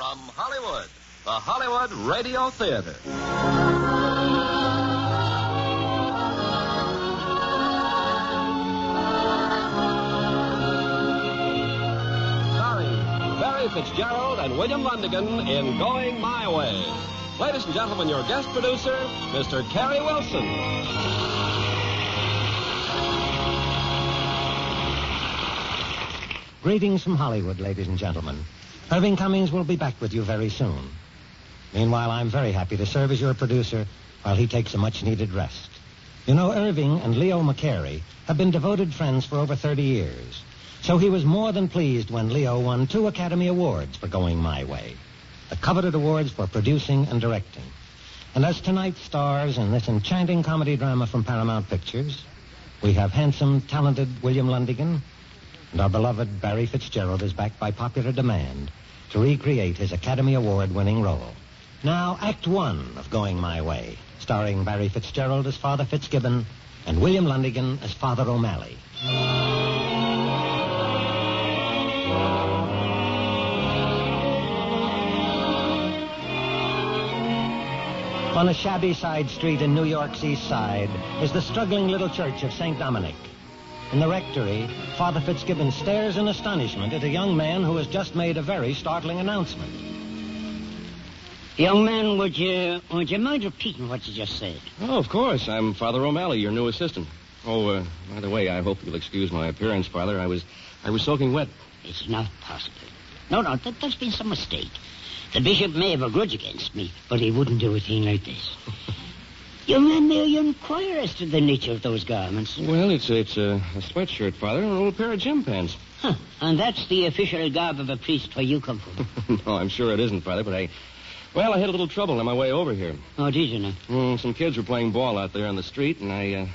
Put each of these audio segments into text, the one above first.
From Hollywood, the Hollywood Radio Theater. Starring Barry Fitzgerald and William Lundigan in Going My Way. Ladies and gentlemen, your guest producer, Mr. Kerry Wilson. Greetings from Hollywood, ladies and gentlemen. Irving Cummings will be back with you very soon. Meanwhile, I'm very happy to serve as your producer while he takes a much-needed rest. You know, Irving and Leo McCary have been devoted friends for over 30 years. So he was more than pleased when Leo won 2 Academy Awards for Going My Way. The coveted awards for producing and directing. And as tonight's stars in this enchanting comedy drama from Paramount Pictures, we have handsome, talented William Lundigan, and our beloved Barry Fitzgerald is back by popular demand to recreate his Academy Award-winning role. Now, Act 1 of Going My Way, starring Barry Fitzgerald as Father Fitzgibbon and William Lundigan as Father O'Malley. On a shabby side street in New York's East Side is the struggling little church of St. Dominic. In the rectory, Father Fitzgibbon stares in astonishment at a young man who has just made a very startling announcement. Young man, would you mind repeating what you just said? Oh, of course. I'm Father O'Malley, your new assistant. Oh, by the way, I hope you'll excuse my appearance, Father. I was soaking wet. It's not possible. No, there's been some mistake. The bishop may have a grudge against me, but he wouldn't do a thing like this. Young man, may I inquire as to the nature of those garments? Well, it's a sweatshirt, Father, and an old pair of gym pants. Huh. And that's the official garb of a priest where you come from? No, I'm sure it isn't, Father, but I had a little trouble on my way over here. Oh, did you now? Some kids were playing ball out there on the street, and I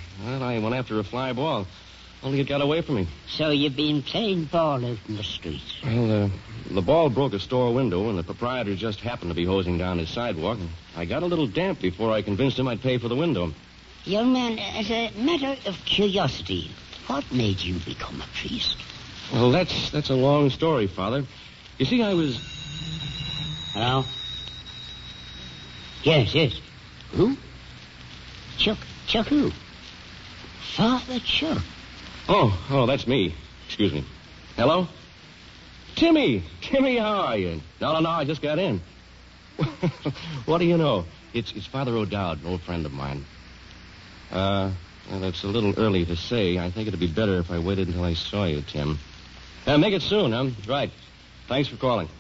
went after a fly ball. Only it got away from me. So you've been playing ball out in the street? Well, the ball broke a store window, and the proprietor just happened to be hosing down his sidewalk. And I got a little damp before I convinced him I'd pay for the window. Young man, as a matter of curiosity, what made you become a priest? Well, that's a long story, Father. You see, I was... Hello? Yes. Who? Chuck who? Father Chuck. Oh, that's me. Excuse me. Hello? Timmy, how are you? No, I just got in. What do you know? It's Father O'Dowd, an old friend of mine. Well, it's a little early to say. I think it'd be better if I waited until I saw you, Tim. Make it soon, huh? Right. Thanks for calling.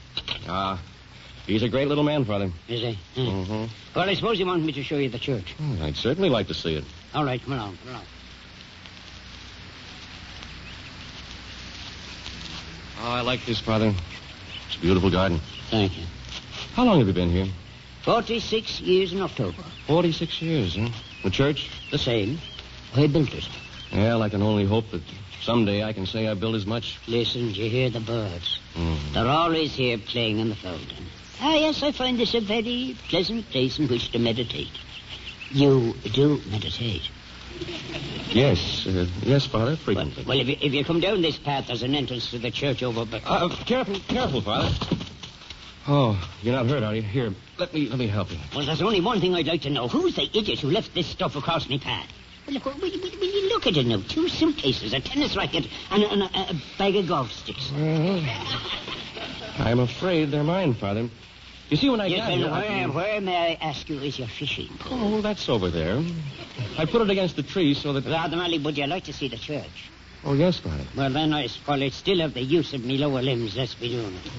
He's a great little man, Father. Is he? Mm-hmm. Well, I suppose you want me to show you the church. I'd certainly like to see it. All right, come along. Oh, I like this, Father. It's a beautiful garden. Thank you. How long have you been here? 46 years in October. 46 years, huh? The church? The same. I built it. Well, I can only hope that someday I can say I built as much. Listen, do you hear the birds? Mm. They're always here playing in the fountain. Yes, I find this a very pleasant place in which to meditate. You do meditate? Yes, Father, frequently. Well, if you come down this path, there's an entrance to the church over by... Careful, Father. Oh, you're not hurt, are you? Here, let me help you. Well, there's only one thing I'd like to know. Who's the idiot who left this stuff across my path? Well, look, will you look at it now? 2 suitcases, a tennis racket, and a bag of golf sticks. I'm afraid they're mine, Father. You see, when I got here... Where, may I ask you, is your fishing pole? Oh, that's over there. I put it against the tree so that... Rather, Mally, would you like to see the church? Oh, yes, Father. Well, then, I still have the use of me lower limbs. Let's be doing it.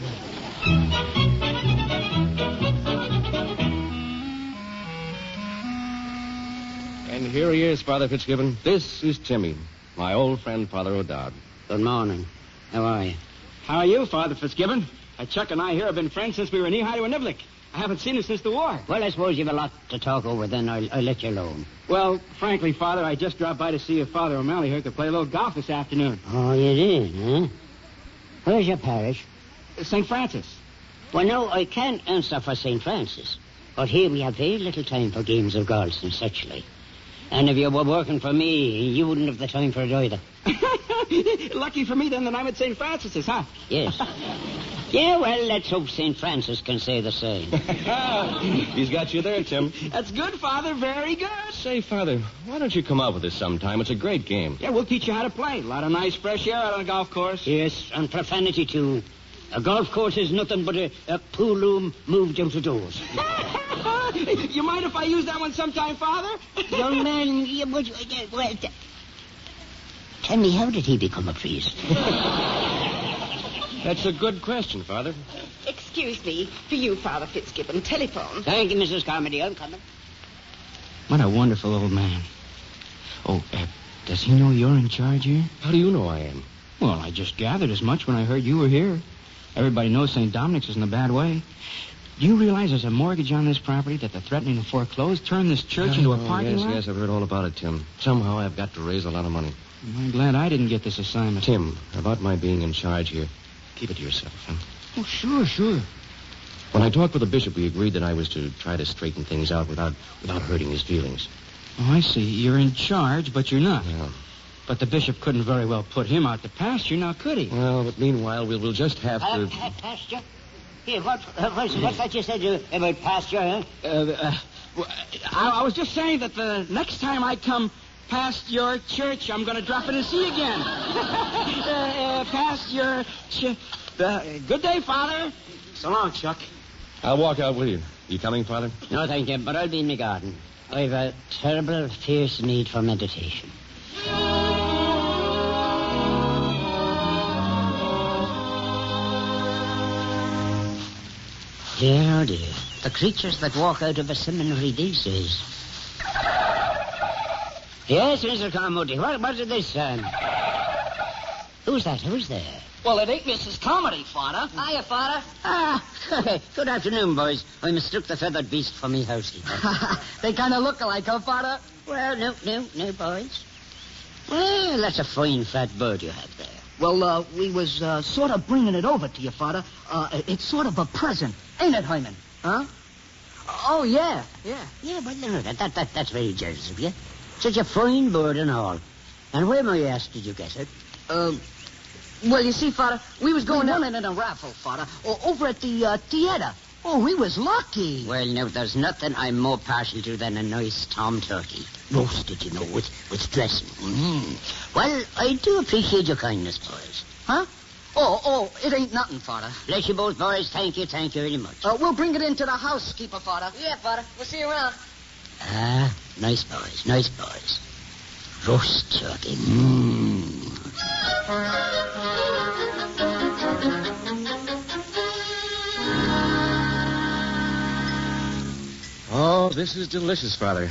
And here he is, Father Fitzgibbon. This is Timmy, my old friend, Father O'Dowd. Good morning. How are you? How are you, Father Fitzgibbon? Chuck and I here have been friends since we were knee-high to a niblick. I haven't seen him since the war. Well, I suppose you've a lot to talk over, then I'll let you alone. Well, frankly, Father, I just dropped by to see if Father O'Malley here could play a little golf this afternoon. Oh, you did, huh? Where's your parish? St. Francis. Well, no, I can't answer for St. Francis. But here we have very little time for games of golf and such like. And if you were working for me, you wouldn't have the time for it either. Lucky for me, then, that I'm at St. Francis's, huh? Yes. Yeah, well, let's hope St. Francis can say the same. He's got you there, Tim. That's good, Father. Very good. Say, Father, why don't you come out with us sometime? It's a great game. Yeah, we'll teach you how to play. A lot of nice fresh air out on the golf course. Yes, and profanity, too. A golf course is nothing but a pool room moved out of doors. You mind if I use that one sometime, Father? Young man, tell me, how did he become a priest? That's a good question, Father. Excuse me. For you, Father Fitzgibbon. Telephone. Thank you, Mrs. Carmody. I'm coming. What a wonderful old man. Oh, does he know you're in charge here? How do you know I am? Well, I just gathered as much when I heard you were here. Everybody knows St. Dominic's isn't a bad way. Do you realize there's a mortgage on this property, that they're threatening to foreclose, turn this church into a parking lot? Yes, I've heard all about it, Tim. Somehow I've got to raise a lot of money. I'm glad I didn't get this assignment. Tim, about my being in charge here, keep it to yourself, huh? Oh, sure. When I talked with the bishop, we agreed that I was to try to straighten things out without hurting his feelings. Oh, I see. You're in charge, but you're not. Yeah. But the bishop couldn't very well put him out to pasture, now could he? Well, but meanwhile, we'll just have to... Pasture? Here, what's that you said about pasture, huh? I was just saying that the next time I come past your church, I'm going to drop in and see you again. Past your... good day, Father. So long, Chuck. I'll walk out with you. You coming, Father? No, thank you, but I'll be in my garden. I've a terrible, fierce need for meditation. Dear, oh dear. The creatures that walk out of a seminary these days. Yes, Mr. Carmody, what is this, son? Who's that? Who's there? Well, it ain't Mrs. Comedy, Father. Hiya, Father. Good afternoon, boys. I mistook the feathered beast for me housekeeper. They kind of look alike, huh, Father? Well, no, boys. Well, that's a fine fat bird you have there. Well, we was sort of bringing it over to you, Father. It's sort of a present, ain't it, Hyman? Huh? Oh, yeah. Yeah, but no, that's very generous of you. Such a fine bird and all. And where, may I ask, did you get it? Well, you see, Father, we was going down in a raffle, Father, over at the theater. Oh, we was lucky. Well, now, there's nothing I'm more partial to than a nice tom turkey. Roasted, you know, with dressing. Well, I do appreciate your kindness, boys. Huh? Oh, it ain't nothing, Father. Bless you both, boys. Thank you very much. We'll bring it into the housekeeper, Father. Yeah, Father. We'll see you around. Nice boys. Roast turkey. Oh, this is delicious, Father.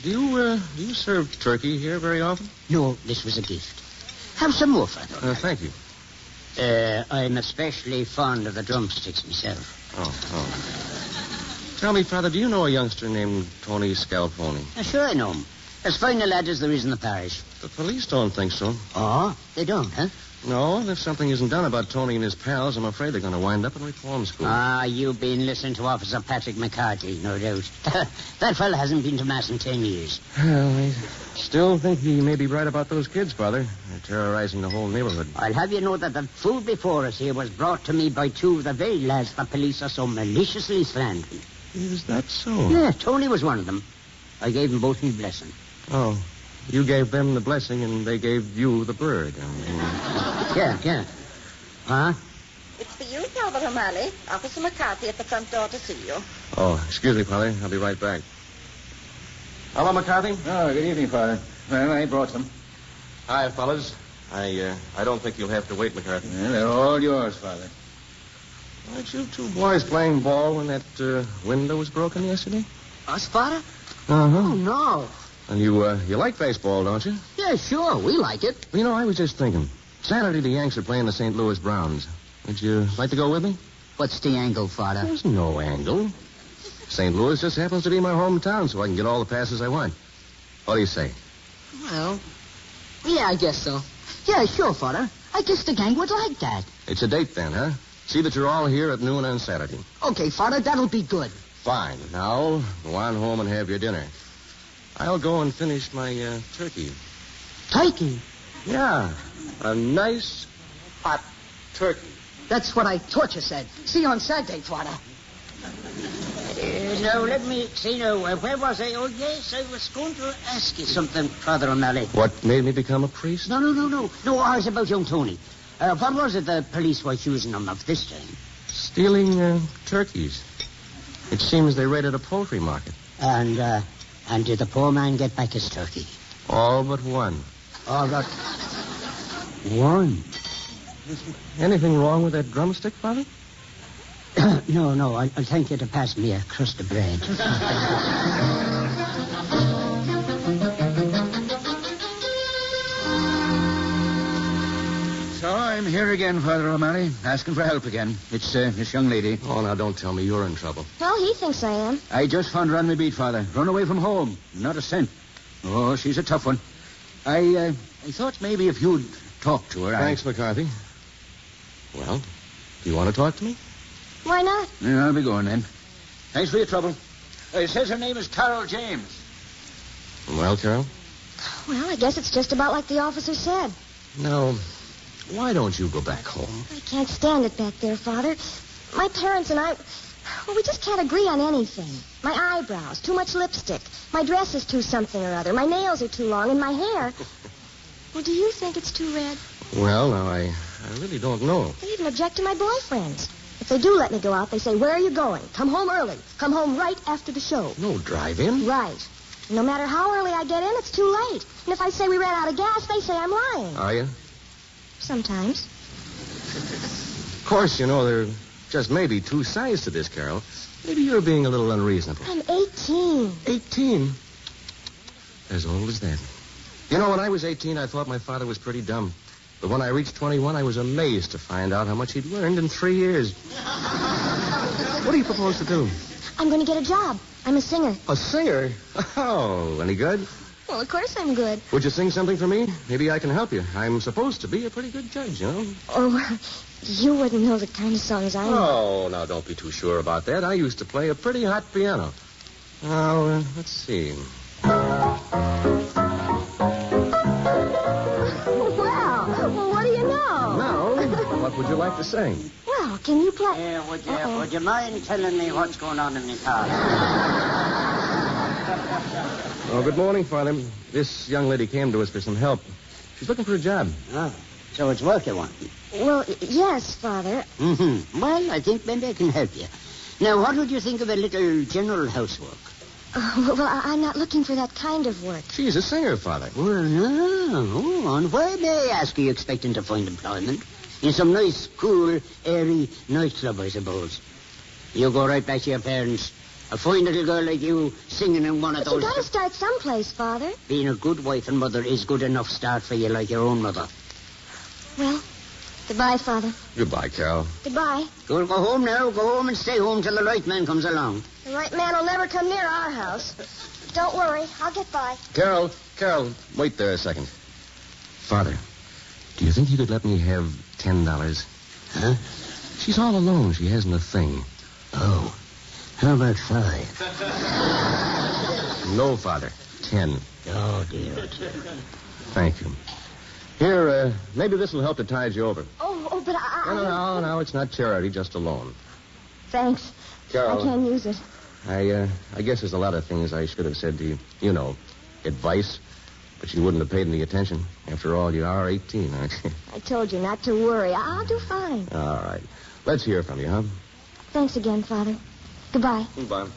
Do you serve turkey here very often? No, this was a gift. Have some more, Father. Thank you. I'm especially fond of the drumsticks myself. Oh. Tell me, Father, do you know a youngster named Tony Scalfoni? Sure I know him. As fine a lad as there is in the parish. The police don't think so. Oh, they don't, huh? No, and if something isn't done about Tony and his pals, I'm afraid they're going to wind up in reform school. You've been listening to Officer Patrick McCarthy, no doubt. That fella hasn't been to Mass in 10 years. Well, I still think he may be right about those kids, Father. They're terrorizing the whole neighborhood. I'll have you know that the food before us here was brought to me by two of the very lads the police are so maliciously slandering. Is that so? Yeah, Tony was one of them. I gave them both my blessing. Oh, you gave them the blessing and they gave you the bird. Yeah. Huh? It's for you, Father O'Malley. Officer McCarthy at the front door to see you. Oh, excuse me, Father. I'll be right back. Hello, McCarthy. Oh, good evening, Father. Well, I brought some. Hi, fellas. I don't think you'll have to wait, McCarthy. Well, they're all yours, Father. Weren't you two boys playing ball when that window was broken yesterday? Us, Father? Uh-huh. Oh, no. And you like baseball, don't you? Yeah, sure. We like it. Well, you know, I was just thinking. Saturday, the Yanks are playing the St. Louis Browns. Would you like to go with me? What's the angle, Father? There's no angle. St. Louis just happens to be my hometown, so I can get all the passes I want. What do you say? Well, yeah, I guess so. Yeah, sure, Father. I guess the gang would like that. It's a date then, huh? See that you're all here at noon on Saturday. Okay, Father, that'll be good. Fine. Now, go on home and have your dinner. I'll go and finish my turkey. Turkey? Yeah, a nice hot turkey. That's what I thought you said. See you on Saturday, Father. Now, let me see now. Where was I? Oh, yes, I was going to ask you something, Father O'Malley. What made me become a priest? No. No, ours about young Tony. What was it the police were accusing him of this time? Stealing turkeys. It seems they raided a poultry market. And did the poor man get back his turkey? All but one. All but one? Anything wrong with that drumstick, Father? No. I'll thank you to pass me a crust of bread. So I'm here again, Father O'Malley, asking for help again. It's this young lady. Oh, now don't tell me you're in trouble. Well, he thinks I am. I just found her on my beat, Father. Run away from home. Not a cent. Oh, she's a tough one. I thought maybe if you'd talk to her... Thanks, McCarthy. Well, do you want to talk to me? Why not? Yeah, I'll be going then. Thanks for your trouble. It says her name is Carol James. Well, Carol? Well, I guess it's just about like the officer said. No. Why don't you go back home? I can't stand it back there, Father. My parents and I... Well, we just can't agree on anything. My eyebrows, too much lipstick. My dress is too something or other. My nails are too long, and my hair... Well, do you think it's too red? Well, now, I really don't know. They even object to my boyfriends. If they do let me go out, they say, where are you going? Come home early. Come home right after the show. No drive-in? Right. No matter how early I get in, it's too late. And if I say we ran out of gas, they say I'm lying. Are you? Sometimes. Of course, you know, there just may be two sides to this, Carol. Maybe you're being a little unreasonable. I'm 18. 18? As old as that. You know, when I was 18, I thought my father was pretty dumb. But when I reached 21, I was amazed to find out how much he'd learned in 3 years. What do you propose to do? I'm going to get a job. I'm a singer. A singer? Oh, any good? Well, of course I'm good. Would you sing something for me? Maybe I can help you. I'm supposed to be a pretty good judge, you know. Oh, you wouldn't know the kind of songs I know. Oh, now don't be too sure about that. I used to play a pretty hot piano. Now, let's see. Well, what do you know? Now, what would you like to sing? Well, can you play... Would you mind telling me what's going on in the car? Oh, good morning, Father. This young lady came to us for some help. She's looking for a job. Oh, so it's work you want? Well, yes, Father. Mm-hmm. Well, I think maybe I can help you. Now, what would you think of a little general housework? Well, I'm not looking for that kind of work. She's a singer, Father. Well, no. And where, may I ask, are you expecting to find employment? In some nice, cool, airy nightclub, I suppose. You go right back to your parents. A fine little girl like you singing in one of But those... you got to start someplace, Father. Being a good wife and mother is good enough start for you like your own mother. Well, goodbye, Father. Goodbye, Carol. Goodbye. Go home now. Go home and stay home till the right man comes along. The right man will never come near our house. Don't worry. I'll get by. Carol, wait there a second. Father, do you think you could let me have $10? Huh? She's all alone. She hasn't a thing. Oh. How about 5? No, Father. 10. Oh, dear. Thank you. Here, maybe this will help to tide you over. Oh, but I... No, it's not charity, just a loan. Thanks. Carol. I can't use it. I guess there's a lot of things I should have said to you. You know, advice. But you wouldn't have paid any attention. After all, you are 18, aren't you? I told you not to worry. I'll do fine. All right. Let's hear from you, huh? Thanks again, Father. Goodbye. Goodbye.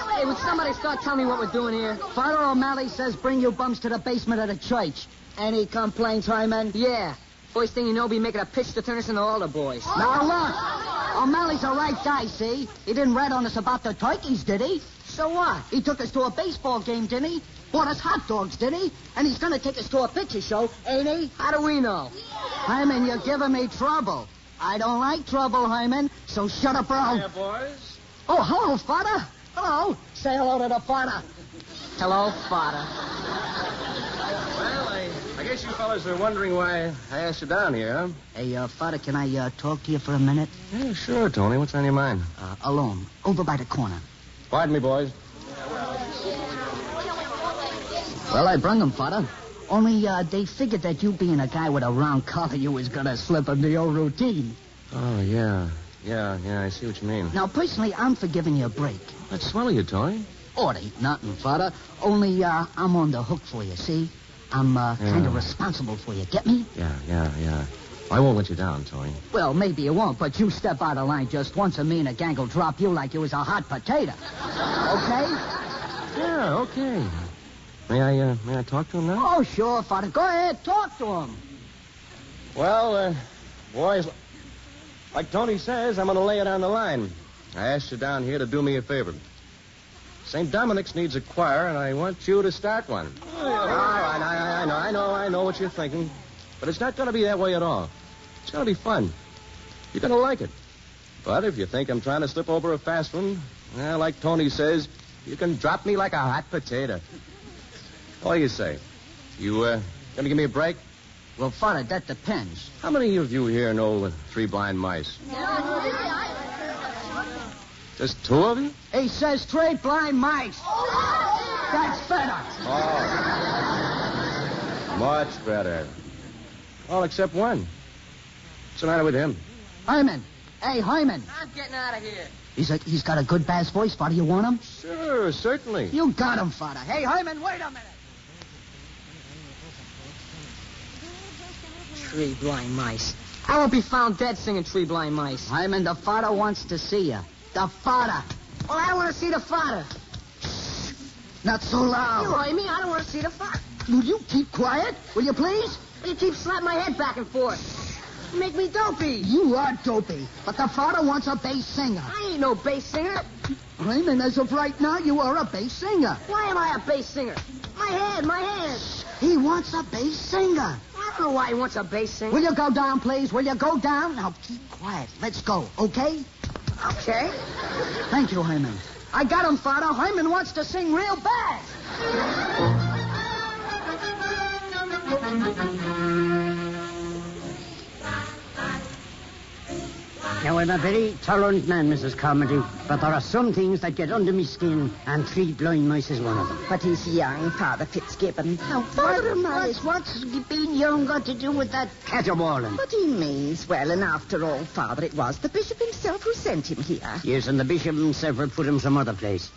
Hey, would somebody start telling me what we're doing here? Father O'Malley says bring you bums to the basement of the church. Any complaints, Hyman? Yeah. First thing you know, be making a pitch to turn us into altar boys. Now, look. O'Malley's a right guy, see? He didn't rat on us about the turkeys, did he? So what? He took us to a baseball game, didn't he? Bought us hot dogs, didn't he? And he's going to take us to a picture show, ain't he? How do we know? Hyman, you're giving me trouble. I don't like trouble, Hyman, so shut up, bro. Hiya, boys. Oh, hello, Father. Hello. Say hello to the Father. Hello, Father. Well, I guess you fellas are wondering why I asked you down here, huh? Hey, Father, can I talk to you for a minute? Yeah, sure, Tony. What's on your mind? Alone, over by the corner. Pardon me, boys. Well, I brung them, Father. Only they figured that you being a guy with a round collar, you was going to slip in the old routine. Oh, yeah. Yeah, I see what you mean. Now, personally, I'm for giving you a break. Let's swallow you, Tony. Oh, it ain't nothing, Father. Only I'm on the hook for you, see? I'm kind of responsible for you. Get me? Yeah. I won't let you down, Tony. Well, maybe you won't, but you step out of line just once and me and a gang will drop you like you was a hot potato. Okay? Yeah, okay. May I talk to him now? Oh, sure, Father. Go ahead, talk to him. Well, boys, like Tony says, I'm going to lay it on the line. I asked you down here to do me a favor. St. Dominic's needs a choir, and I want you to start one. All right, I know what you're thinking. But it's not going to be that way at all. It's going to be fun. You're going to like it. But if you think I'm trying to slip over a fast one, well, like Tony says, you can drop me like a hot potato. What do you say? You going to give me a break? Well, Father, that depends. How many of you here know Three Blind Mice? Just two of you? He says 3 blind mice. That's better. Oh. Much better. All except one. What's the matter with him? Hyman. Hey, Hyman. I'm getting out of here. He's got a good bass voice, Father. You want him? Sure, certainly. You got him, Father. Hey, Hyman, wait a minute. 3 blind mice. I won't be found dead singing 3 blind mice. Hyman, the Father wants to see you. The Father. Well, I don't want to see the father. Not so loud. You heard me. I don't want to see the father. Will you keep quiet? Will you please? You keep slapping my head back and forth. You make me dopey. You are dopey, but the Father wants a bass singer. I ain't no bass singer. Hyman, as of right now, you are a bass singer. Why am I a bass singer? My head. He wants a bass singer. I don't know why he wants a bass singer. Will you go down, please? Will you go down? Now, keep quiet. Let's go, okay? Okay. Thank you, Hyman. I got him, Father. Hyman wants to sing real bad. Now, I'm a very tolerant man, Mrs. Carmody, but there are some things that get under me skin, and 3 blind mice is one of them. But he's young, Father Fitzgibbon. Now, Father O'Malley... What's being young got to do with that caterwauling? But he means well, and after all, Father, it was the bishop himself who sent him here. Yes, and the bishop himself will put him some other place.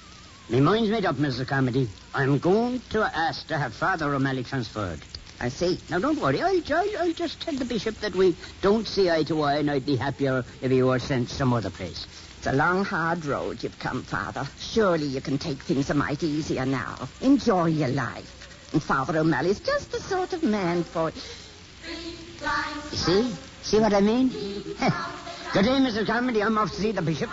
My mind's made up, Mrs. Carmody. I'm going to ask to have Father O'Malley transferred. I see. Now, don't worry. I'll just tell the bishop that we don't see eye to eye, and I'd be happier if he were sent some other place. It's a long, hard road you've come, Father. Surely you can take things a mite easier now. Enjoy your life. And Father O'Malley's just the sort of man for... You see? See what I mean? Good day, Mrs. Carmody. I'm off to see the bishop.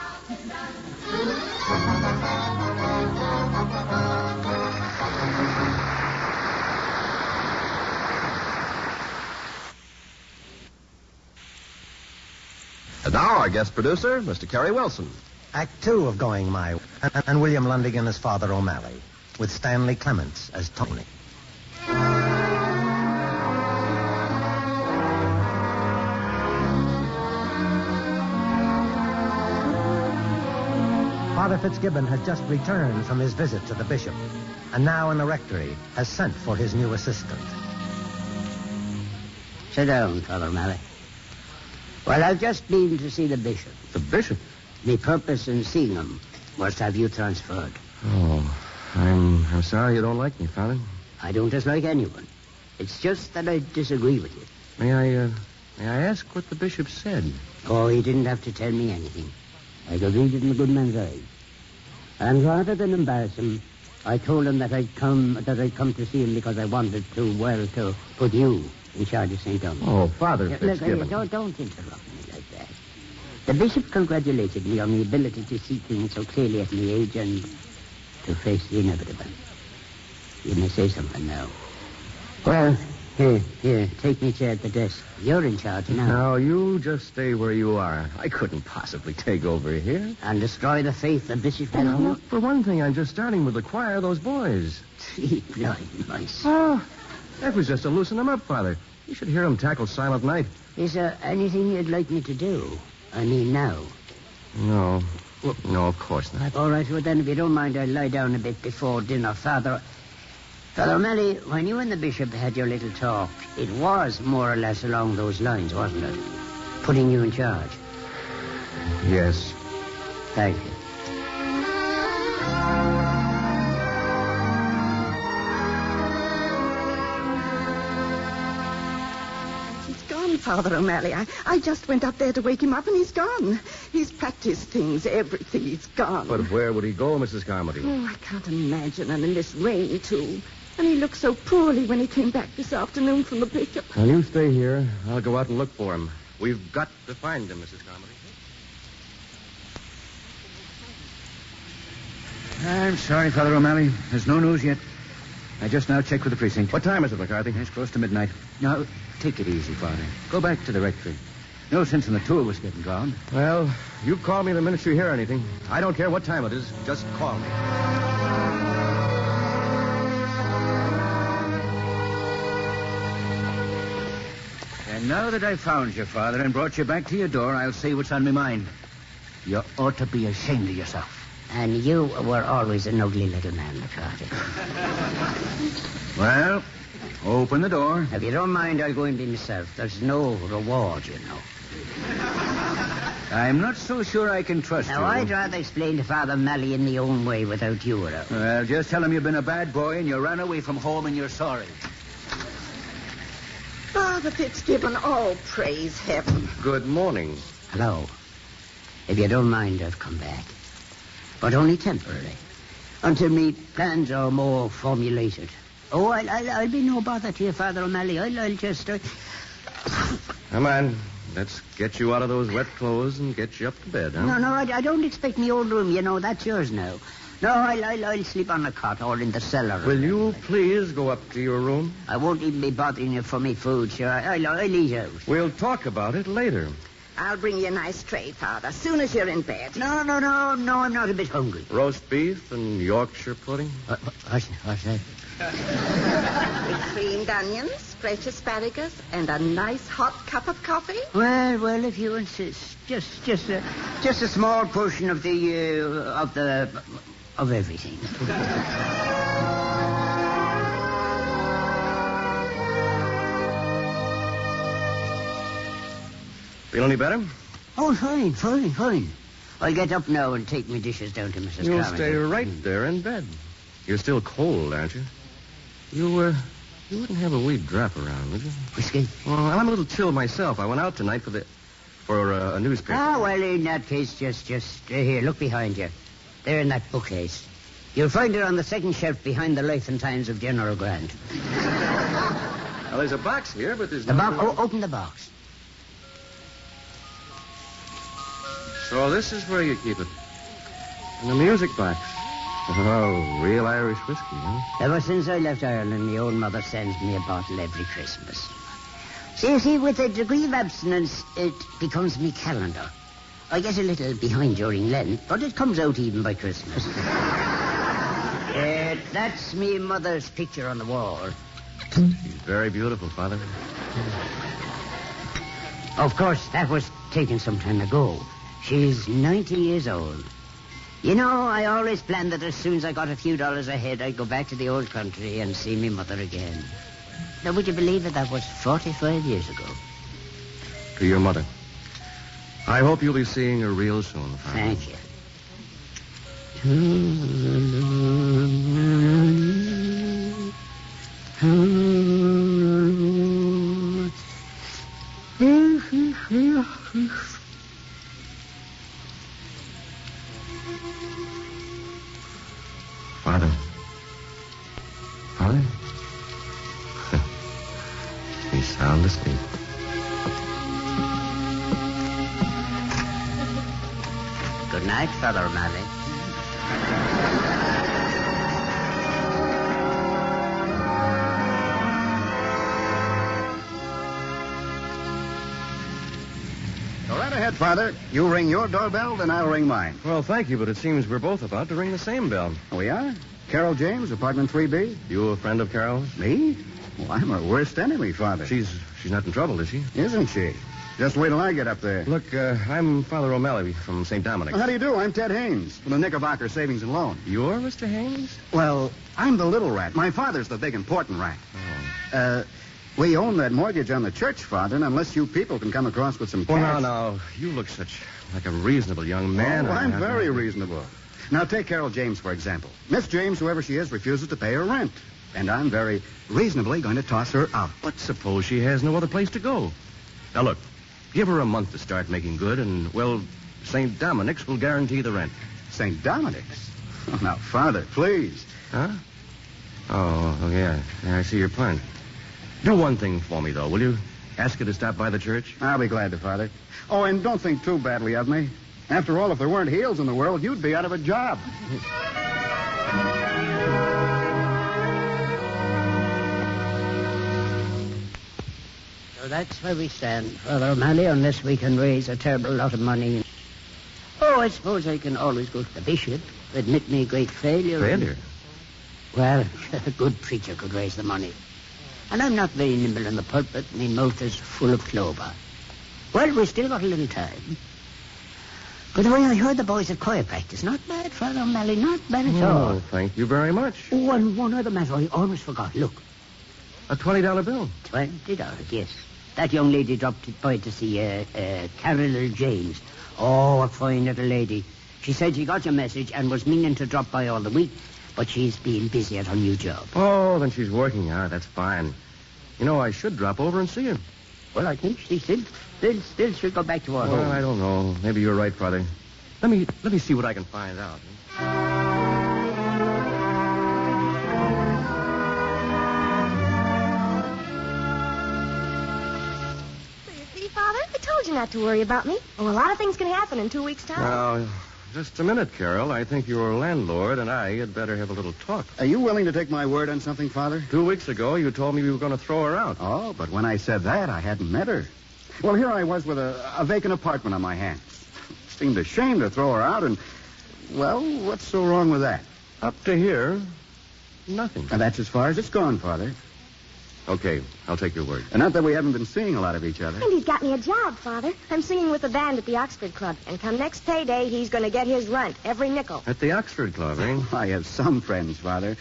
And now our guest producer, Mr. Kerry Wilson. Act 2 of Going My Way, and William Lundigan as Father O'Malley, with Stanley Clements as Tony. Father Fitzgibbon has just returned from his visit to the bishop, and now in the rectory has sent for his new assistant. Sit down, Father O'Malley. Well, I've just been to see the bishop. The bishop? My purpose in seeing him was to have you transferred. Oh, I'm sorry you don't like me, Father. I don't dislike anyone. It's just that I disagree with you. May I ask what the bishop said? Oh, he didn't have to tell me anything. I could read it in the good man's eyes. And rather than embarrass him, I told him that I'd come to see him because I wanted to put you in charge of St. Thomas. Oh, Father Fitzgibbon. Don't interrupt me like that. The bishop congratulated me on the ability to see things so clearly at my age and to face the inevitable. You may say something now. Well, here, take me chair at the desk. You're in charge now. Now, you just stay where you are. I couldn't possibly take over here. And destroy the faith the bishop had in you? For one thing, I'm just starting with the choir, those boys. 3 blind mice. Oh, that was just to loosen them up, Father. You should hear them tackle Silent Night. Is there anything you'd like me to do? I mean, now. No. Well, no, of course not. All right, well, then, if you don't mind, I'll lie down a bit before dinner. Father O'Malley, when you and the bishop had your little talk, it was more or less along those lines, wasn't it? Putting you in charge. Yes. Thank you. He's gone, Father O'Malley. I just went up there to wake him up, and he's gone. He's packed his things, everything. He's gone. But where would he go, Mrs. Carmody? Oh, I can't imagine. And in this rain, too. And he looked so poorly when he came back this afternoon from the bishop. Well, you stay here. I'll go out and look for him. We've got to find him, Mrs. Carmody. I'm sorry, Father O'Malley. There's no news yet. I just now checked with the precinct. What time is it, McCarthy? It's close to midnight. Now, take it easy, Father. Go back to the rectory. No sense in the two of us getting drowned. Well, you call me the minute you hear anything. I don't care what time it is. Just call me. And now that I've found you, Father, and brought you back to your door, I'll say what's on my mind. You ought to be ashamed of yourself. And you were always an ugly little man, McCarthy. Well, open the door. If you don't mind, I'll go in by myself. There's no reward, you know. I'm not so sure I can trust you. Now, I'd rather explain to Father O'Malley in my own way without you around. Well, just tell him you've been a bad boy and you ran away from home and you're sorry. Father Fitzgibbon, all praise heaven. Good morning. Hello. If you don't mind, I've come back. But only temporarily. Until me plans are more formulated. Oh, I'll be no bother to you, Father O'Malley. I'll just... Come on. Let's get you out of those wet clothes and get you up to bed, huh? No, I don't expect me old room. You know, that's yours now. No, I'll sleep on the cot or in the cellar. Will you please go up to your room? I won't even be bothering you for me food, sure. I'll eat out. We'll talk about it later. I'll bring you a nice tray, Father, as soon as you're in bed. No, I'm not a bit hungry. Roast beef and Yorkshire pudding? What's that? With creamed onions, fresh asparagus, and a nice hot cup of coffee? Well, if you insist. Just a small portion of everything. Feel any better? Oh, fine. I'll get up now and take my dishes down to Mrs. You'll Carmody. stay right there in bed. You're still cold, aren't you? You wouldn't have a wee drop around, would you? Whiskey? Well, I'm a little chilled myself. I went out tonight for a newspaper. Well, in that case, just here, look behind you. There in that bookcase. You'll find it on the second shelf behind the Life and Times of General Grant. Well, there's a box here, but there's the box. Oh, open the box. So this is where you keep it. In the music box. Oh, real Irish whiskey, huh? Ever since I left Ireland, my old mother sends me a bottle every Christmas. See, with a degree of abstinence, it becomes me calendar. I get a little behind during Lent, but it comes out even by Christmas. That's me mother's picture on the wall. She's very beautiful, Father. Of course, that was taken some time ago. She's 90 years old. You know, I always planned that as soon as I got a few dollars ahead, I'd go back to the old country and see me mother again. Now, would you believe it? That was 45 years ago. To your mother. I hope you'll be seeing her real soon, Father. Thank you. Father? He's sound asleep. Good night, Father O'Malley. Go right ahead, Father. You ring your doorbell, then I'll ring mine. Well, thank you, but it seems we're both about to ring the same bell. We are? Carol James, apartment 3B. You a friend of Carol's? Me? Well, I'm her worst enemy, Father. She's not in trouble, is she? Isn't she? Just wait till I get up there. Look, I'm Father O'Malley from St. Dominic's. How do you do? I'm Ted Haynes from the Knickerbocker Savings and Loan. You're Mr. Haynes? Well, I'm the little rat. My father's the big, important rat. We own that mortgage on the church, Father, and unless you people can come across with some cash... Well, now, you look like a reasonable young man. Oh, I'm very reasonable. Now, take Carol James, for example. Miss James, whoever she is, refuses to pay her rent. And I'm very reasonably going to toss her out. But suppose she has no other place to go. Now, look, give her a month to start making good, and, well, St. Dominic's will guarantee the rent. St. Dominic's? Oh, now, Father, please. Huh? Oh, yeah. I see your point. Do one thing for me, though, will you? Ask her to stop by the church. I'll be glad to, Father. Oh, and don't think too badly of me. After all, if there weren't heels in the world, you'd be out of a job. So that's where we stand, Father O'Malley, unless we can raise a terrible lot of money. Oh, I suppose I can always go to the bishop, admit me great failure. Failure? Well, a good preacher could raise the money. And I'm not very nimble in the pulpit. My mouth is full of clover. Well, we still got a little time. By the way, I heard the boys at choir practice. Not bad, Father O'Malley, not bad at all. Oh, thank you very much. Oh, and one other matter I almost forgot. Look. A $20 bill? $20, yes. That young lady dropped by to see Carol James. Oh, a fine little lady. She said she got your message and was meaning to drop by all the week, but she's been busy at her new job. Oh, then she's working. That's fine. You know, I should drop over and see her. Well, I think she still should go back to her home. Well, I don't know. Maybe you're right, Father. Let me see what I can find out. See, Father? I told you not to worry about me. Oh, a lot of things can happen in 2 weeks' time. Now, just a minute, Carol. I think your landlord and I had better have a little talk. Are you willing to take my word on something, Father? 2 weeks ago, you told me you were going to throw her out. Oh, but when I said that, I hadn't met her. Well, here I was with a vacant apartment on my hands. Seemed a shame to throw her out, and, well, what's so wrong with that? Up to here, nothing. And that's as far as it's gone, Father. Okay, I'll take your word. And not that we haven't been seeing a lot of each other. And he's got me a job, Father. I'm singing with the band at the Oxford Club. And come next payday, he's going to get his rent, every nickel. At the Oxford Club, eh? I have some friends, Father.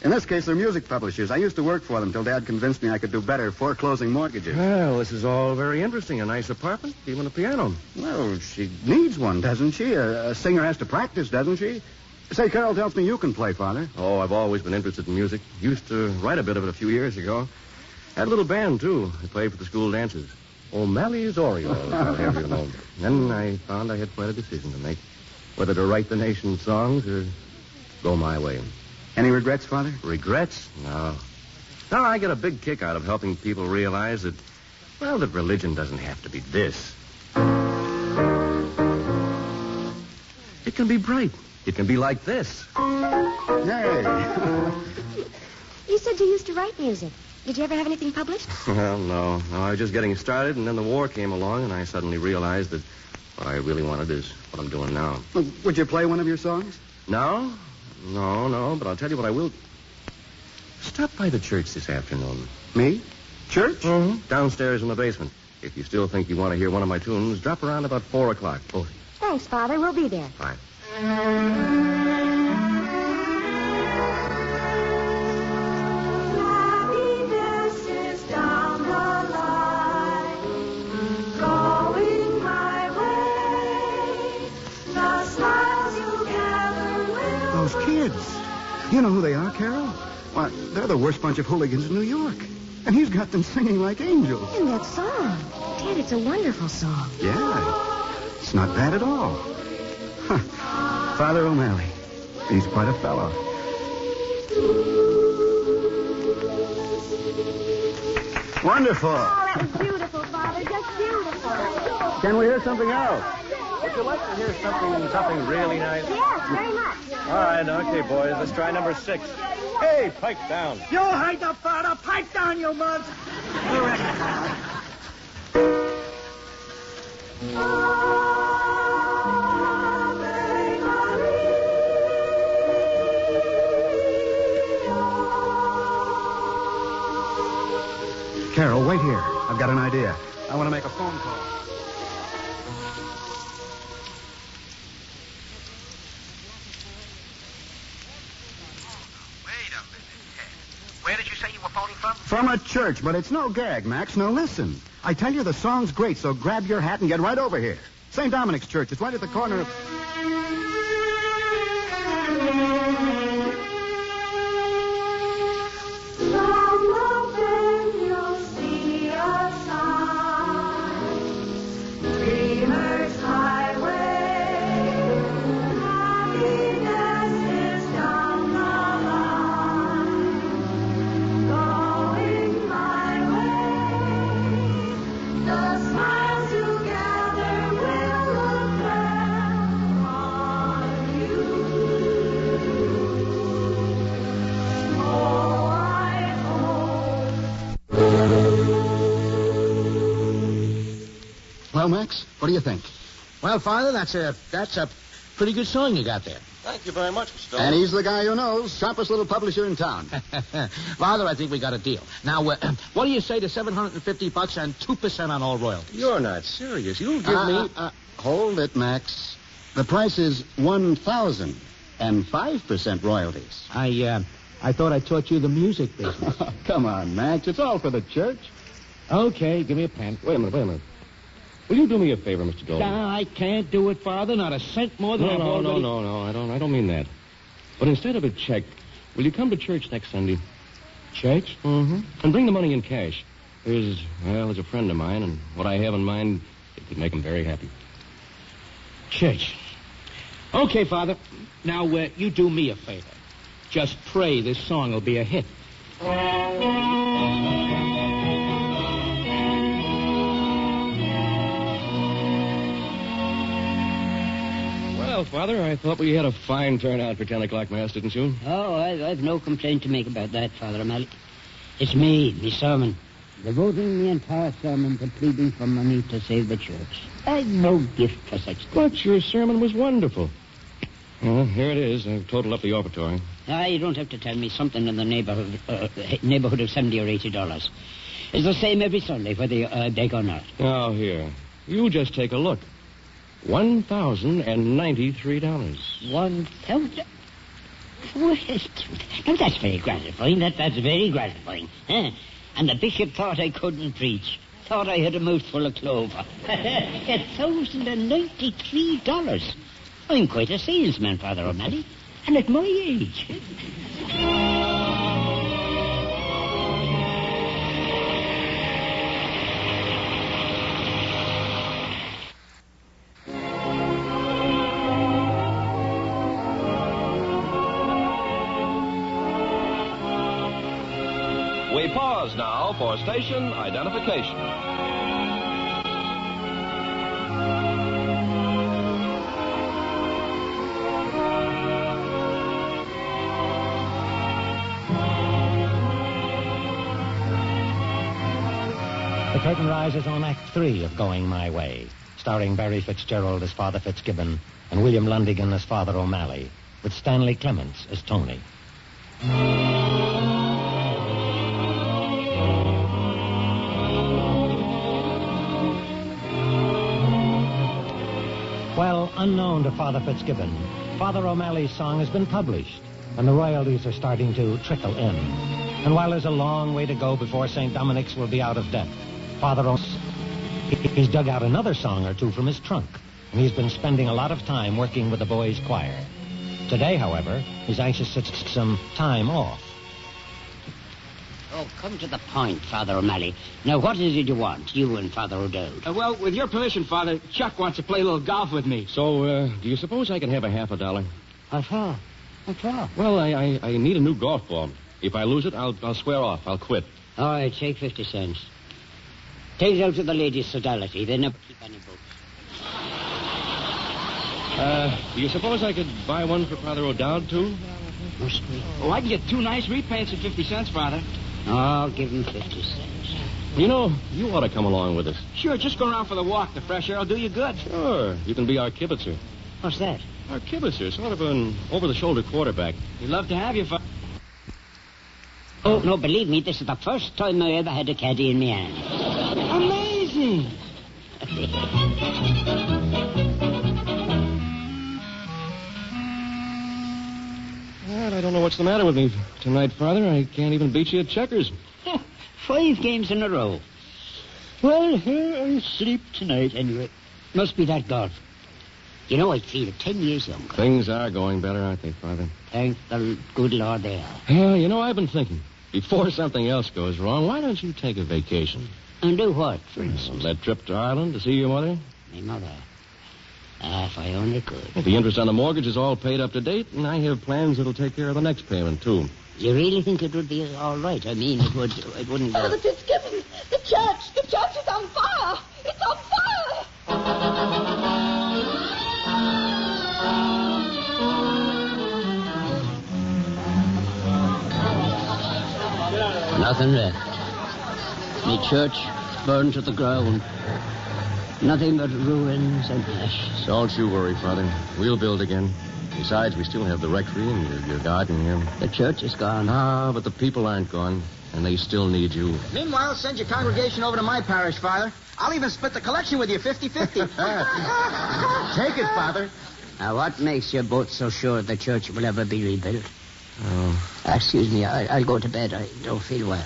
In this case, they're music publishers. I used to work for them till Dad convinced me I could do better foreclosing mortgages. Well, this is all very interesting. A nice apartment, even a piano. Well, she needs one, doesn't she? A singer has to practice, doesn't she? Say, Carol tells me you can play, Father. Oh, I've always been interested in music. Used to write a bit of it a few years ago. Had a little band, too. I played for the school dances. O'Malley's Orioles, I'll have you know. Then I found I had quite a decision to make. Whether to write the nation's songs or go my way. Any regrets, Father? Regrets? No. No, I get a big kick out of helping people realize that, well, that religion doesn't have to be this. It can be bright. It can be like this. Hey. You said you used to write music. Did you ever have anything published? Well, no. I was just getting started, and then the war came along, and I suddenly realized that what I really wanted is what I'm doing now. Well, would you play one of your songs? No? No, but I'll tell you what I will. Stop by the church this afternoon. Me? Church? Mm-hmm. Downstairs in the basement. If you still think you want to hear one of my tunes, drop around about 4 o'clock. Both. Thanks, Father. We'll be there. Fine. Happiness is down the line, going my way. The smiles you gather will... Those kids. You know who they are, Carol? Why, they're the worst bunch of hooligans in New York. And he's got them singing like angels. And that song. Ted, it's a wonderful song. Yeah. It's not bad at all. Huh. Father O'Malley. He's quite a fellow. Wonderful. Oh, that was beautiful, Father. Just beautiful. Can we hear something else? Would you like to hear something really nice? Yes, very much. All right, okay, boys. Let's try number 6. Hey, pipe down. You hide the father. Pipe down, you muds. Carol, wait here. I've got an idea. I want to make a phone call. Wait a minute, Ted. Where did you say you were phoning from? From a church, but it's no gag, Max. Now listen. I tell you, the song's great, so grab your hat and get right over here. St. Dominic's Church. It's right at the corner of... Well, Max, what do you think? Well, Father, that's a pretty good song you got there. Thank you very much, Mr. Stone. And he's the guy who knows. Sharpest little publisher in town. Father, I think we got a deal. Now, what do you say to $750 and 2% on all royalties? You're not serious. You'll give me... Hold it, Max. The price is $1,000 and 5% royalties. I thought I taught you the music business. Come on, Max. It's all for the church. Okay, give me a pen. Wait a minute. Will you do me a favor, Mr. Dolan? No, I can't do it, Father. Not a cent more than I've already... No. I don't mean that. But instead of a check, will you come to church next Sunday? Church? Mm-hmm. And bring the money in cash. There's a friend of mine, and what I have in mind, it could make him very happy. Church. Okay, Father. Now, you do me a favor. Just pray this song will be a hit. Well, Father, I thought we had a fine turnout for 10 o'clock Mass, didn't you? Oh, I've no complaint to make about that, Father O'Malley. It's me sermon. Devoting the entire sermon to pleading for money to save the church. I've no gift for such things. But your sermon was wonderful. Well, here it is. I've totaled up the offertory. You don't have to tell me. Something in the neighborhood of $70 or $80. It's the same every Sunday, whether you beg or not. Oh, here. You just take a look. $1,093. 1,000? Well, now, that's very gratifying. That's very gratifying. Huh? And the bishop thought I couldn't preach. Thought I had a mouthful of clover. $1,093. I'm quite a salesman, Father O'Malley. And at my age. We pause now for station identification. The curtain rises on Act 3 of Going My Way, starring Barry Fitzgerald as Father Fitzgibbon and William Lundigan as Father O'Malley, with Stanley Clements as Tony. Well, unknown to Father Fitzgibbon, Father O'Malley's song has been published, and the royalties are starting to trickle in. And while there's a long way to go before St. Dominic's will be out of debt, Father he's dug out another song or two from his trunk, and he's been spending a lot of time working with the boys' choir. Today, however, he's anxious to take some time off. Oh, come to the point, Father O'Malley. Now, what is it you want, you and Father O'Dowd? Well, with your permission, Father, Chuck wants to play a little golf with me. So, do you suppose I can have $50? What for? Well, I need a new golf ball. If I lose it, I'll swear off. I'll quit. All right, take 50 cents. Take it out to the ladies' sodality. They never keep any books. Do you suppose I could buy one for Father O'Dowd, too? Must we? Oh, I can get 2 nice repaints at 50 cents, Father. Oh, I'll give him 50 cents. You know, you ought to come along with us. Sure, just go around for the walk. The fresh air will do you good. Sure. You can be our kibitzer. What's that? Our kibitzer, sort of an over-the-shoulder quarterback. We'd love to have you, Father. Oh, no, believe me, this is the first time I ever had a caddy in my hand. Well, I don't know what's the matter with me tonight, Father. I can't even beat you at checkers. 5 games in a row. Well, here I sleep tonight anyway. Must be that golf. You know, I feel 10 years younger. Things are going better, aren't they, Father? Thank the good Lord they are. Yeah, you know, I've been thinking. Before something else goes wrong, why don't you take a vacation? And do what, for instance? That trip to Ireland to see your mother? My mother. If I only could. The interest on the mortgage is all paid up to date, and I have plans that'll take care of the next payment, too. You really think it would be all right? I mean, it wouldn't... Oh, the Fitzgibbons! The church! The church is on fire! It's on fire! Nothing left. The church burned to the ground. Nothing but ruins and ashes. Don't you worry, Father. We'll build again. Besides, we still have the rectory and your garden here. The church is gone. Ah, but the people aren't gone, and they still need you. Meanwhile, send your congregation over to my parish, Father. I'll even split the collection with you 50-50. Take it, Father. Now, what makes you both so sure the church will ever be rebuilt? Oh. Excuse me, I'll go to bed. I don't feel well.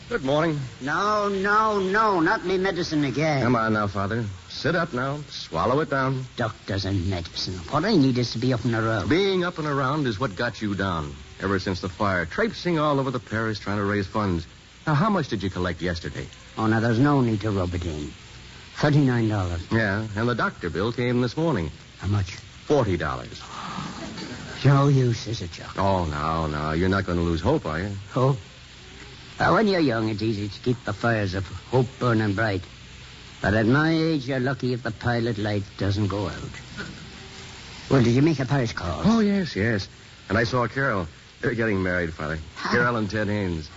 Good morning. No, not me medicine again. Come on now, Father. Sit up now. Swallow it down. Doctors and medicine. What I need is to be up and around. Being up and around is what got you down. Ever since the fire, traipsing all over the parish trying to raise funds. Now, how much did you collect yesterday? Oh, now, there's no need to rub it in. $39. Yeah, and the doctor bill came this morning. How much? $40. No use, is it, Joe? Oh, no. You're not going to lose hope, are you? Hope? When you're young, it's easy to keep the fires of hope burning bright. But at my age, you're lucky if the pilot light doesn't go out. Well, did you make a parish call? Oh, yes. And I saw Carol. They're getting married, Father. Carol and Ted Haynes.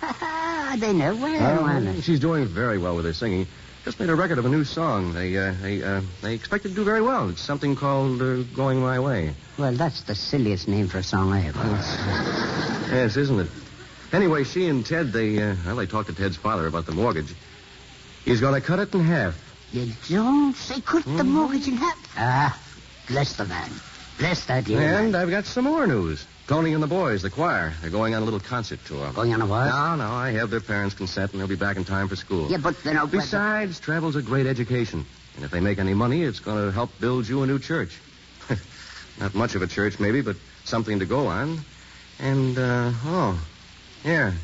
They know well. She's doing very well with her singing. Just made a record of a new song. They expect it to do very well. It's something called Going My Way. Well, that's the silliest name for a song I ever heard. Yes, isn't it? Anyway, she and Ted, they talked to Ted's father about the mortgage. He's going to cut it in half. You don't say cut the mortgage in half? Bless the man. Bless that dear man. And I've got some more news. Tony and the boys, the choir, they're going on a little concert tour. Going on a what? No, I have their parents' consent, and they'll be back in time for school. Yeah, but then... Besides, travel's a great education. And if they make any money, it's going to help build you a new church. Not much of a church, maybe, but something to go on. And, here.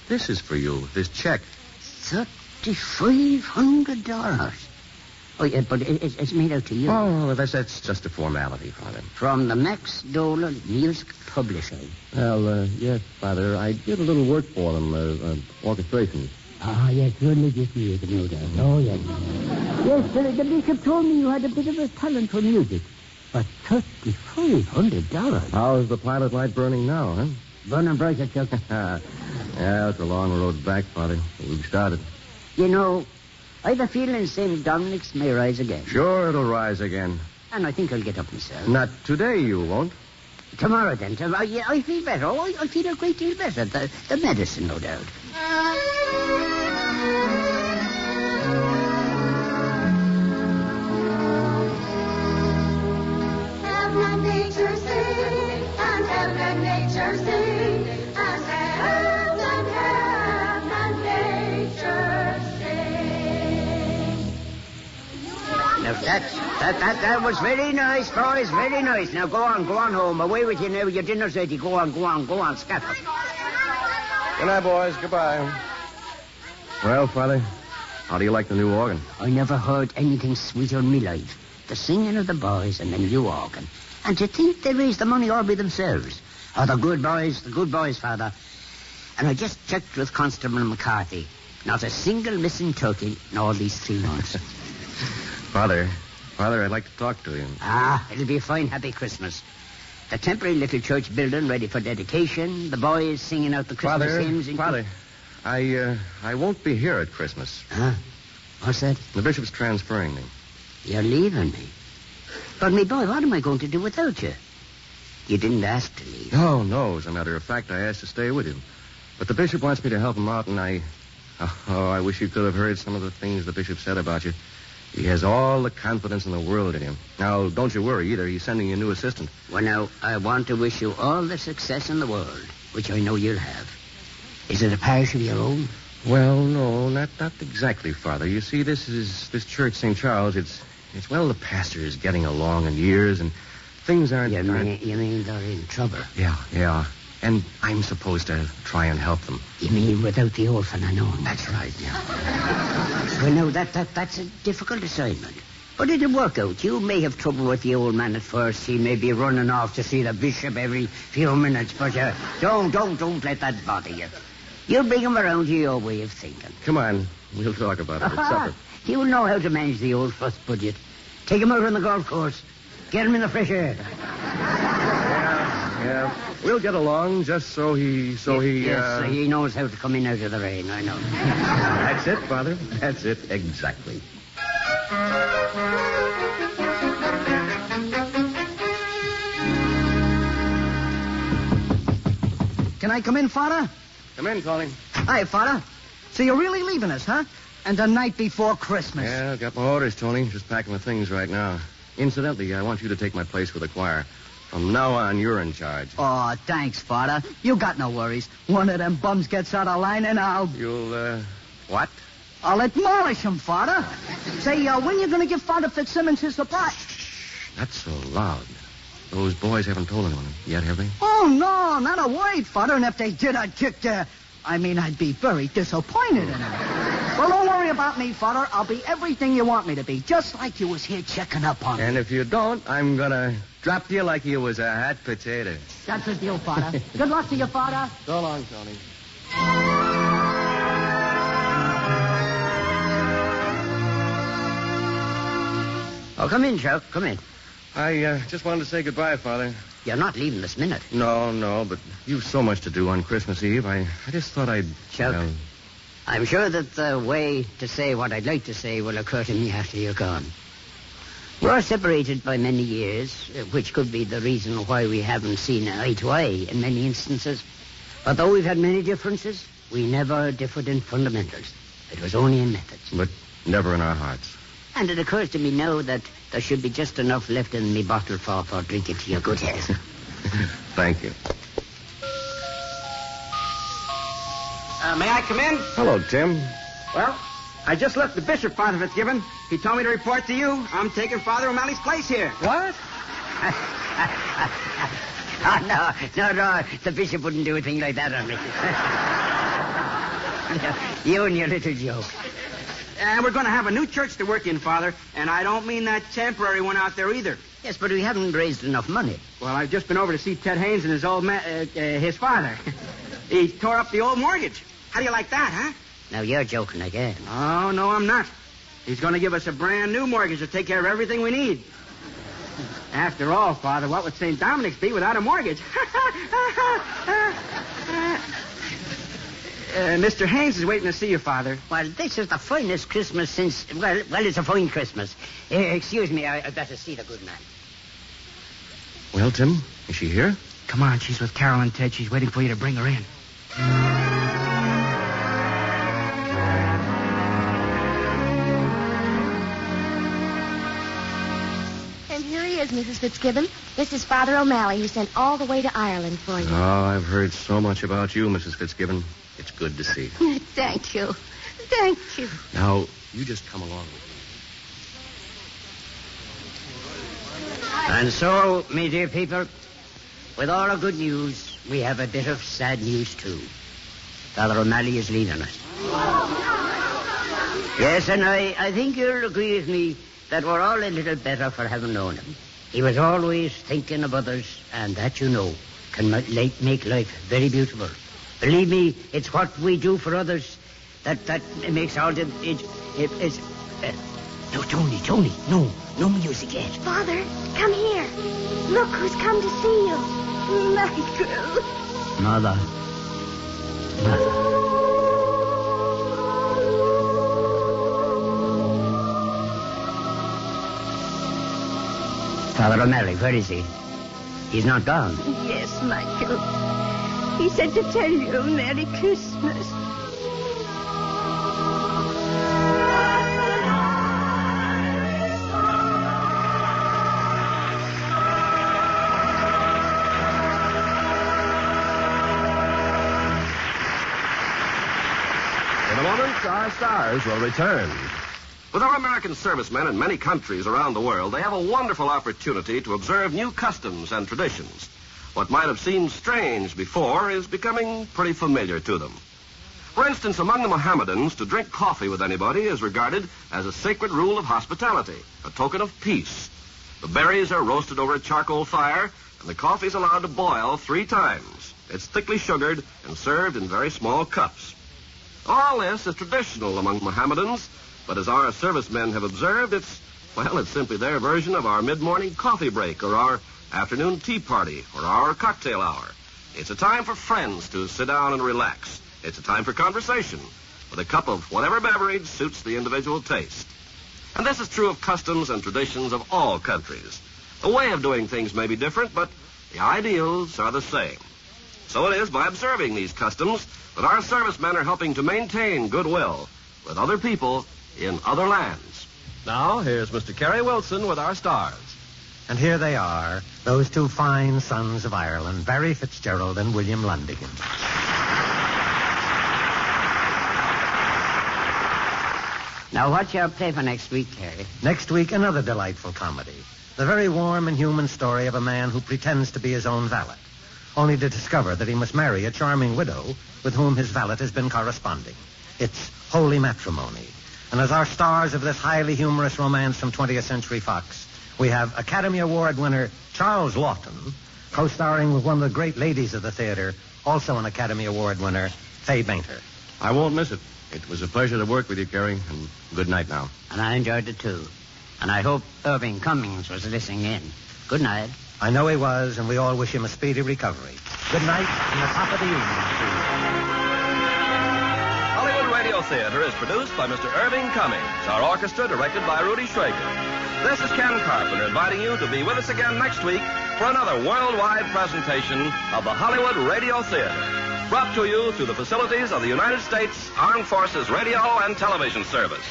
This is for you, this check. $3,500. Oh, yeah, but it's made out to you. Oh, that's just a formality, Father. From the Max Dolan Music Publishing. Well, yes, Father. I did a little work for them, orchestration. Yes, religious music, no doubt. Oh, yes. Yes, the bishop told me you had a bit of a talent for music. But $3,500. How's the pilot light burning now, huh? Burning brighter, Chuck. Yeah, it's a long road back, Father. We've started. You know, I have a feeling St. Dominic's may rise again. Sure, it'll rise again. And I think I'll get up myself. Not today, you won't. Tomorrow, then. Yeah, I feel better. Oh, I feel a great deal better. The medicine, no doubt. Have not nature sing, and have not nature sing, and have not nature sing. Now, that was very nice, boys, very nice. Now, go on home. Away with you now. Your dinner's ready. Go on, scatter. Good night, boys. Goodbye. Well, Father, how do you like the new organ? I never heard anything sweeter in my life. The singing of the boys and the new organ. And to think they raised the money all by themselves. Oh, the good boys, Father. And I just checked with Constable McCarthy. Not a single missing turkey in all these 3 months. Father, I'd like to talk to you. It'll be a fine, happy Christmas. The temporary little church building ready for dedication. The boys singing out the Christmas hymns. Father, I won't be here at Christmas. What's that? The bishop's transferring me. You're leaving me? But, me boy, what am I going to do without you? You didn't ask to leave. No. As a matter of fact, I asked to stay with him. But the bishop wants me to help him out, and I wish you could have heard some of the things the bishop said about you. He has all the confidence in the world in him. Now, don't you worry either. He's sending you a new assistant. Well, now, I want to wish you all the success in the world, which I know you'll have. Is it a parish of your own? Well, no, not exactly, Father. You see, this church, St. Charles, it's the pastor is getting along in years, and things aren't... You mean they're in trouble? Yeah. And I'm supposed to try and help them. You mean without the orphan and all? That's right, yeah. Well, no, that's a difficult assignment. But it'll work out. You may have trouble with the old man at first. He may be running off to see the bishop every few minutes, but don't let that bother you. You'll bring him around to your way of thinking. Come on. We'll talk about it at supper. You'll know how to manage the old fuss budget. Take him out on the golf course. Get him in the fresh air. Yeah. We'll get along just so he knows how to come in out of the rain, I know. That's it, Father. That's it, exactly. Can I come in, Father? Come in, Tony. Hi, Father. So you're really leaving us, huh? And the night before Christmas. Yeah, I've got my orders, Tony. Just packing the things right now. Incidentally, I want you to take my place with the choir. From now on, you're in charge. Oh, thanks, Father. You got no worries. One of them bums gets out of line and I'll... You'll, what? I'll demolish him, Father. Say, when you going to give Father Fitzsimmons his surprise? Not so loud. Those boys haven't told anyone yet, have they? Oh, no, not a word, Father. And if they did, I'd kick their... I'd be very disappointed in them. Well, don't worry about me, Father. I'll be everything you want me to be, just like you was here checking up on me. And if you don't, I'm gonna drop you like you was a hot potato. That's the deal, Father. Good luck to you, Father. So long, Tony. Oh, come in, Chuck. Come in. I just wanted to say goodbye, Father. You're not leaving this minute. No, but you've so much to do on Christmas Eve. I just thought I'd... Chuck, I'm sure that the way to say what I'd like to say will occur to me after you're gone. We're separated by many years, which could be the reason why we haven't seen eye to eye in many instances. But though we've had many differences, we never differed in fundamentals. It was only in methods. But never in our hearts. And it occurs to me now that there should be just enough left in me bottle for drinking to your good health. Thank you. May I come in? Hello, Tim. Well, I just left the bishop, Father Fitzgibbon. He told me to report to you. I'm taking Father O'Malley's place here. What? No. The bishop wouldn't do a thing like that on me. You and your little joke. And we're going to have a new church to work in, Father. And I don't mean that temporary one out there either. Yes, but we haven't raised enough money. Well, I've just been over to see Ted Haynes and his old his father. He tore up the old mortgage. How do you like that, huh? Now, you're joking again. Oh, no, I'm not. He's going to give us a brand new mortgage to take care of everything we need. After all, Father, what would St. Dominic's be without a mortgage? Mr. Haynes is waiting to see you, Father. Well, this is the finest Christmas since... Well, it's a fine Christmas. Excuse me, I'd better see the good man. Well, Tim, is she here? Come on, she's with Carol and Ted. She's waiting for you to bring her in. And here he is, Mrs. Fitzgibbon. This is Father O'Malley, who sent all the way to Ireland for you. Oh, I've heard so much about you, Mrs. Fitzgibbon. It's good to see you. Thank you. Thank you. Now, you just come along with me. And so, me dear people, with all our good news, we have a bit of sad news, too. Father O'Malley is leaving us. Yes, and I think you'll agree with me that we're all a little better for having known him. He was always thinking of others, and that, you know, can make life very beautiful. Believe me, it's what we do for others that makes all the... It's... No, Tony, no music yet. Father, come here. Look who's come to see you. Michael. Mother. Father O'Malley, where is he? He's not gone. Yes, Michael. He said to tell you Merry Christmas. In a moment, our stars will return. With our American servicemen in many countries around the world, they have a wonderful opportunity to observe new customs and traditions. What might have seemed strange before is becoming pretty familiar to them. For instance, among the Mohammedans, to drink coffee with anybody is regarded as a sacred rule of hospitality, a token of peace. The berries are roasted over a charcoal fire, and the coffee is allowed to boil 3 times. It's thickly sugared and served in very small cups. All this is traditional among Mohammedans, but as our servicemen have observed, it's simply their version of our mid-morning coffee break or our afternoon tea party or our cocktail hour. It's a time for friends to sit down and relax. It's a time for conversation with a cup of whatever beverage suits the individual taste. And this is true of customs and traditions of all countries. The way of doing things may be different, but the ideals are the same. So it is by observing these customs that our servicemen are helping to maintain goodwill with other people in other lands. Now, here's Mr. Kerry Wilson with our stars. And here they are, those 2 fine sons of Ireland, Barry Fitzgerald and William Lundigan. Now, what's your play for next week, Terry? Next week, another delightful comedy. The very warm and human story of a man who pretends to be his own valet, only to discover that he must marry a charming widow with whom his valet has been corresponding. It's Holy Matrimony. And as our stars of this highly humorous romance from 20th Century Fox, we have Academy Award winner Charles Lawton, co-starring with one of the great ladies of the theater, also an Academy Award winner, Faye Bainter. I won't miss it. It was a pleasure to work with you, Kerry, and good night now. And I enjoyed it, too. And I hope Irving Cummings was listening in. Good night. I know he was, and we all wish him a speedy recovery. Good night, and the top of the evening. Hollywood Radio Theater is produced by Mr. Irving Cummings. Our orchestra directed by Rudy Schrager. This is Ken Carpenter inviting you to be with us again next week for another worldwide presentation of the Hollywood Radio Theater. Brought to you through the facilities of the United States Armed Forces Radio and Television Service.